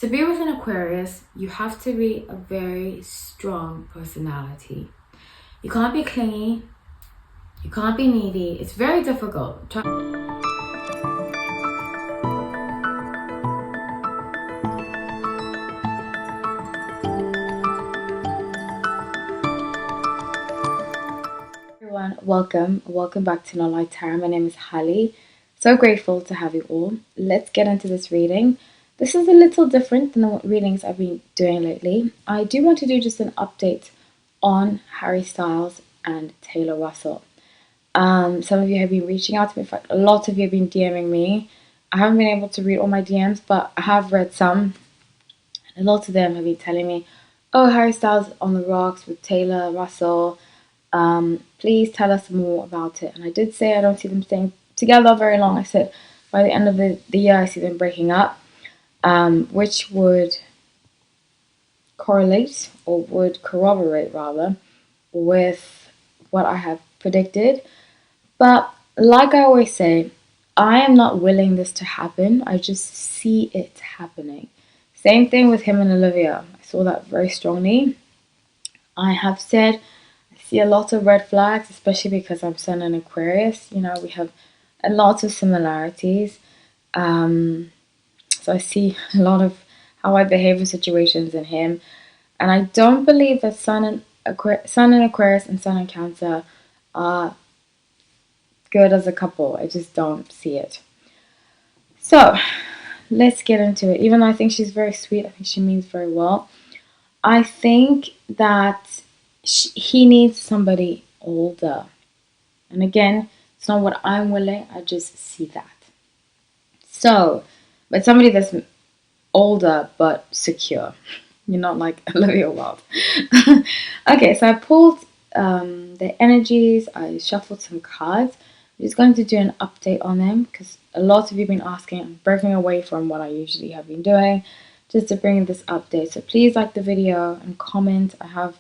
To be with an Aquarius, you have to be a very strong personality. You can't be clingy, you can't be needy. It's very difficult. Everyone, welcome back to No Light Tarot. My name is Holly. So grateful to have you all. Let's get into this reading. This is a little different than the readings I've been doing lately. I do want to do just an update on Harry Styles and Taylor Russell. Some of you have been reaching out to me. In fact, a lot of you have been DMing me. I haven't been able to read all my DMs, but I have read some. And a lot of them have been telling me, oh, Harry Styles on the rocks with Taylor Russell. Please tell us more about it. And I did say I don't see them staying together very long. I said by the end of the year I see them breaking up, which would correlate, or would corroborate rather, with what I have predicted. But like I always say, I am not willing this to happen. I just see it happening. Same thing with him and Olivia. I saw that very strongly. I have said I see a lot of red flags, especially because I'm Sun in Aquarius. You know, we have a lot of similarities. So I see a lot of how I behave in situations in him. And I don't believe that Sun in Aquarius and Sun in Cancer are good as a couple. I just don't see it. So let's get into it. Even though I think she's very sweet, I think she means very well. I think that he needs somebody older. And again, it's not what I'm willing, I just see that. So, but somebody that's older but secure. You're not like Olivia Wilde. Okay, so I pulled the energies, I shuffled some cards. I'm just going to do an update on them because a lot of you have been asking. I'm breaking away from what I usually have been doing just to bring this update. So please like the video and comment. I have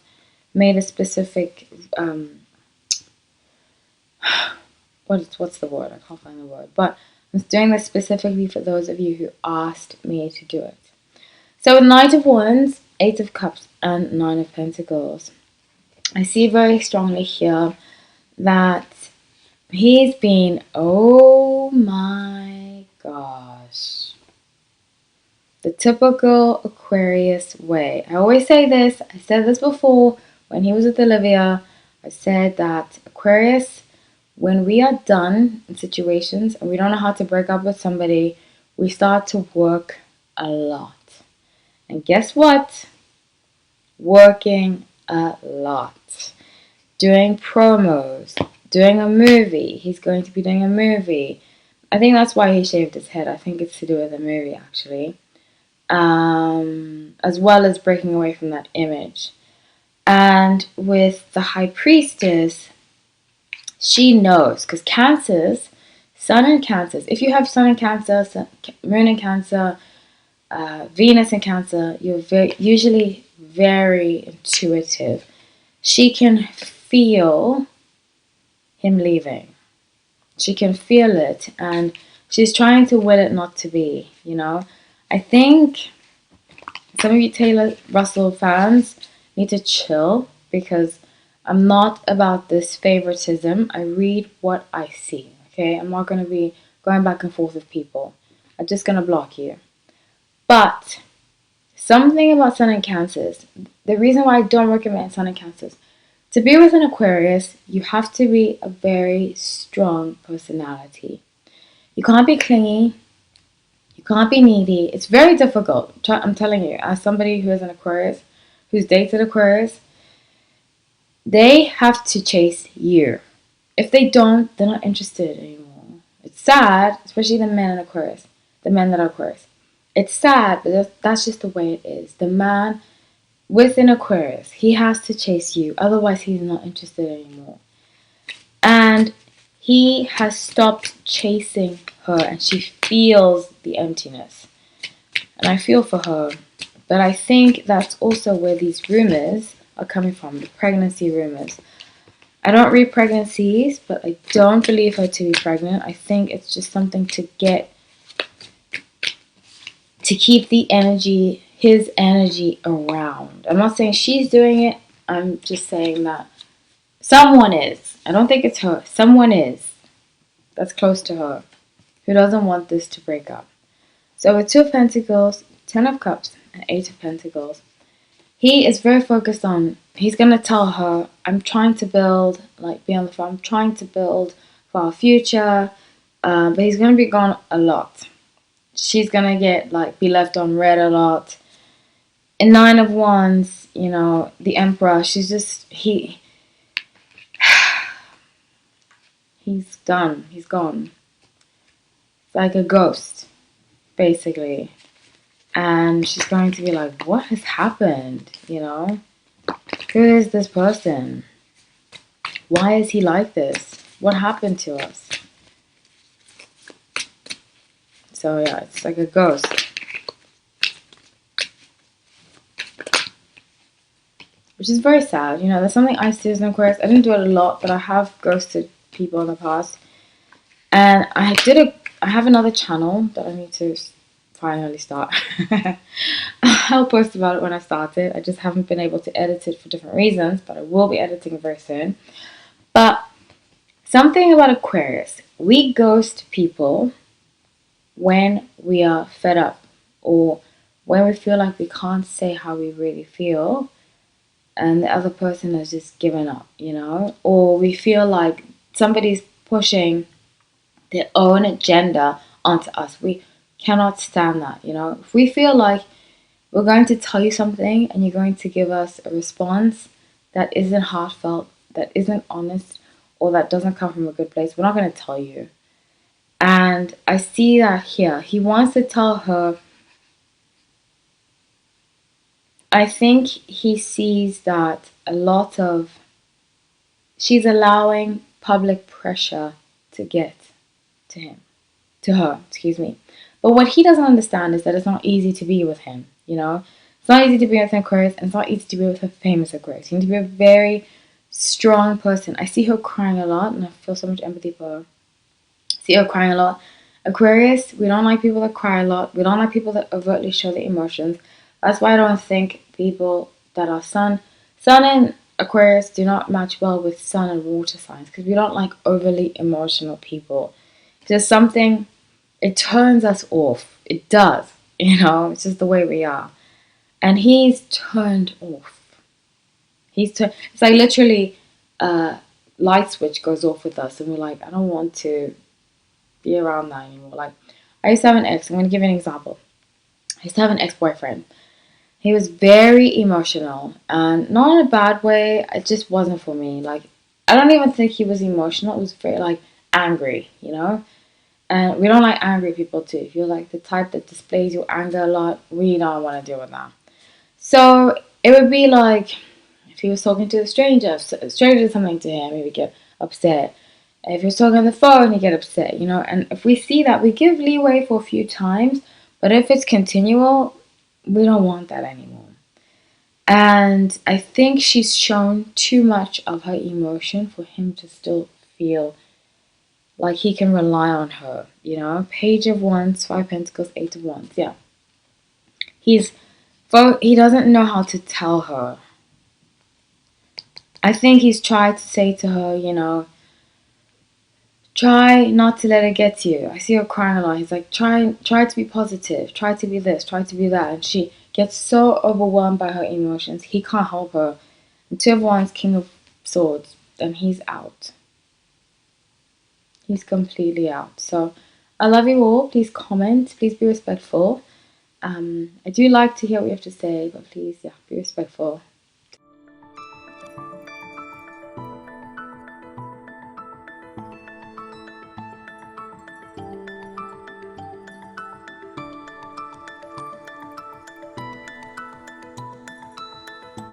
made a specific what's the word? I can't find the word. But I'm doing this specifically for those of you who asked me to do it. So with Knight of Wands, Eight of Cups, and Nine of Pentacles, I see very strongly here that he's been, oh my gosh, the typical Aquarius way. I always say this. I said this before when he was with Olivia. I said that Aquarius, when we are done in situations and we don't know how to break up with somebody, we start to work a lot. And guess what? Working a lot. Doing promos. Doing a movie. He's going to be doing a movie. I think that's why he shaved his head. I think it's to do with the movie, actually. As well as breaking away from that image. And with the High Priestess, she knows. Because Cancers, Sun in Cancers. If you have Sun in Cancer, Moon in Cancer, Venus in Cancer, you're usually very intuitive. She can feel him leaving. She can feel it, and she's trying to will it not to be, you know. I think some of you Taylor Russell fans need to chill because I'm not about this favoritism. I read what I see, okay? I'm not going to be going back and forth with people. I'm just going to block you. But something about Sun and Cancers, the reason why I don't recommend Sun and Cancers, to be with an Aquarius, you have to be a very strong personality. You can't be clingy. You can't be needy. It's very difficult. I'm telling you, as somebody who is an Aquarius, who's dated Aquarius, they have to chase you. If they don't, they're not interested anymore. It's sad, especially the men in Aquarius, the men that are Aquarius. It's sad, but that's just the way it is. The man within Aquarius, he has to chase you. Otherwise, he's not interested anymore. And he has stopped chasing her, and she feels the emptiness. And I feel for her. But I think that's also where these rumors are coming from, the pregnancy rumors. I don't read pregnancies, but I don't believe her to be pregnant. I think it's just something to get to keep his energy around. I'm not saying she's doing it. I'm just saying that someone is. I don't think it's her. Someone is. That's close to her. Who doesn't want this to break up. So with Two of Pentacles, Ten of Cups, and Eight of Pentacles, he is very focused on, he's going to tell her, I'm trying to build, like be on the phone, I'm trying to build for our future, but he's going to be gone a lot. She's going to get, like, be left on red a lot. In Nine of Wands, you know, the Emperor, she's just, he's done, he's gone. It's like a ghost, basically. And she's going to be like, what has happened? You know? Who is this person? Why is he like this? What happened to us? So yeah, it's like a ghost. Which is very sad. You know, there's something I see as an Aquarius. I didn't do it a lot, but I have ghosted people in the past. And I have another channel that I need to finally start. I'll post about it when I start it. I just haven't been able to edit it for different reasons, but I will be editing it very soon. But something about Aquarius, we ghost people when we are fed up or when we feel like we can't say how we really feel and the other person has just given up, you know, or we feel like somebody's pushing their own agenda onto us. We cannot stand that, you know. If we feel like we're going to tell you something and you're going to give us a response that isn't heartfelt, that isn't honest, or that doesn't come from a good place, we're not going to tell you. And I see that here. He wants to tell her. I think he sees that she's allowing public pressure to get to her, excuse me. But what he doesn't understand is that it's not easy to be with him, you know? It's not easy to be with an Aquarius, and it's not easy to be with a famous Aquarius. You need to be a very strong person. I see her crying a lot, and I feel so much empathy for her. I see her crying a lot. Aquarius, we don't like people that cry a lot. We don't like people that overtly show their emotions. That's why I don't think people that are Sun and Aquarius do not match well with Sun and water signs, because we don't like overly emotional people. There's something, it turns us off. It does, you know, it's just the way we are. And he's turned off. It's like literally a light switch goes off with us and we're like, I don't want to be around that anymore. Like, I used to have an ex. I'm going to give you an example. I used to have an ex-boyfriend. He was very emotional, and not in a bad way. It just wasn't for me. Like, I don't even think he was emotional. It was very, like, angry, you know? And we don't like angry people too. If you're like the type that displays your anger a lot, we don't want to deal with that. So it would be like if he was talking to a stranger did something to him, he would get upset. If he was talking on the phone, he'd get upset, you know. And if we see that, we give leeway for a few times. But if it's continual, we don't want that anymore. And I think she's shown too much of her emotion for him to still feel like he can rely on her, you know. Page of Wands, Five of Pentacles, Eight of Wands, yeah. He doesn't know how to tell her. I think he's tried to say to her, you know, try not to let it get to you. I see her crying a lot. He's like, try to be positive. Try to be this. Try to be that. And she gets so overwhelmed by her emotions. He can't help her. And Two of Wands, King of Swords. And he's out. He's completely out. So I love you all. Please comment. Please be respectful. I do like to hear what you have to say. But please, yeah, be respectful.